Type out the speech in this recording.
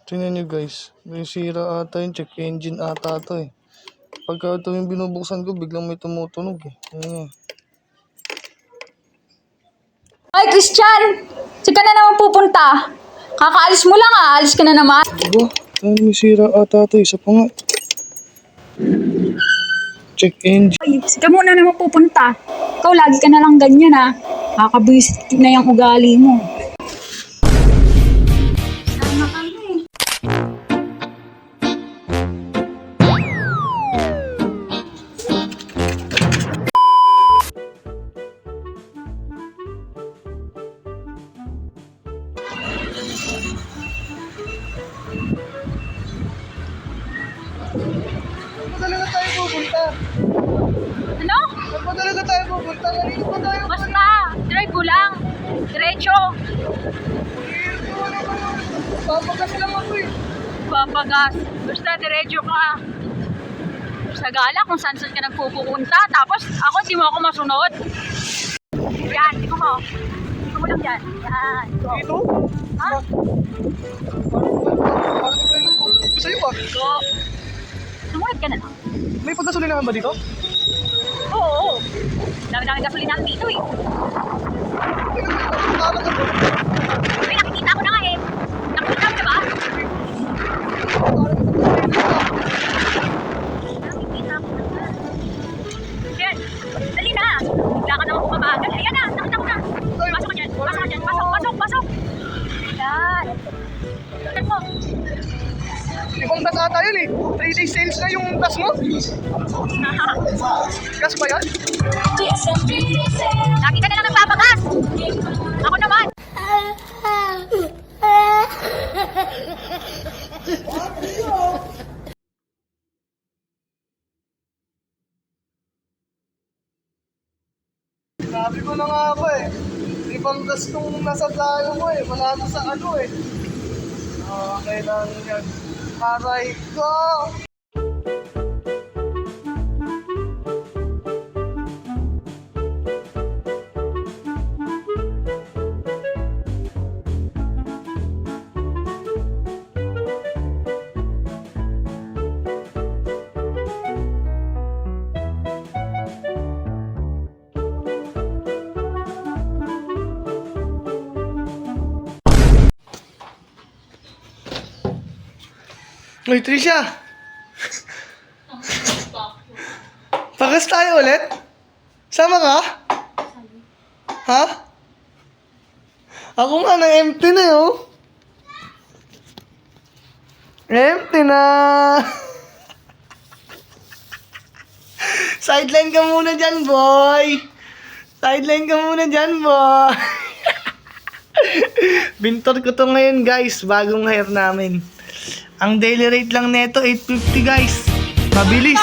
Tingnan nyo guys, may sira ata yung check engine ata to eh. Pagka ito yung binubuksan ko, biglang may tumutunog eh. Ayan. Ay, Christian! Saan ka na naman pupunta? Kakaalis mo lang ah, alis ka na naman. Diba? Ay, may sira ata to. Isa pa nga. Check engine. Ay, saan ka muna naman pupunta? Ikaw, lagi ka na lang ganyan ah. Kakabwisit na yung ugali mo. Sana kami. Saan pa talaga tayo pupunta? Ano? Saan pa talaga tayo pupunta? Kanina pa tayo. Basta, drive mo lang. Diretso. Papagas lang ako eh. Papagas. Basta, diretso ka. Sa gala kung saan ka nagpupunta. Tapos, ako, hindi mo ako masunod. Yan, tingko mo. Tingko mo lang yan. Yan. Dito? Ha? Parang ito yung pupunta sa'yo ah. Go. Sumunod ka na lang. May pagkasulinahan ba dito? Oo. Dami-dami gasolinahan dito eh. Ay, nakikita ko na nga eh. Nakikita mo na ba? Nakikita ko na nga. Yan. Dali na. Bigla ka naman bumabagal. Ayan na. Nakita ko na. Pasok ka dyan. Pasok ka dyan. Pasok, pasok, pasok. Yan. Tignan mo. Ibang tas ata yun eh. 3-day sales na yung tas mo. Gas ba yan? Lagi ka na lang nagpapagas. Ako naman. Sabi ko na nga ako eh. Ibang gas nung nasa plano mo eh. Malado sa ano eh. Kailangan yan. Aray ko! Uy, Trisha! Pagas tayo ulit? Sama ka? Ha? Ako nga, na-empty na yun. Empty na! Sideline ka muna dyan, boy! Sideline ka muna dyan, boy! Bintor ko to ngayon, guys. Bagong hair namin. Ang daily rate lang neto, 850 guys. Mabilis.